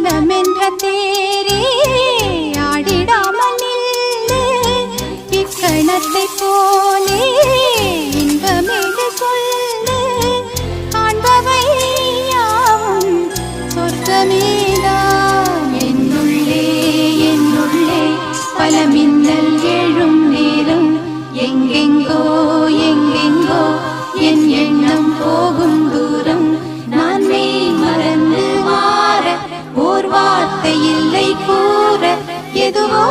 மனமென்ற தேரே ஆடிடாமல் நில்லு இக்கணத்தை போலே இன்பமேது சொல்லு காண்பவை யாவும் சொர்க்கமேதான் என்னுள்ளே என்னுள்ளே பல மின்னல் எழும் நேரம் எங்கெங்கோ எங்கெங்கோ என் எண்ணம் போகும் தூரம் நான் மெய் மறந்து மாற ஓர் வார்த்தை இல்லை கூற எதுவோ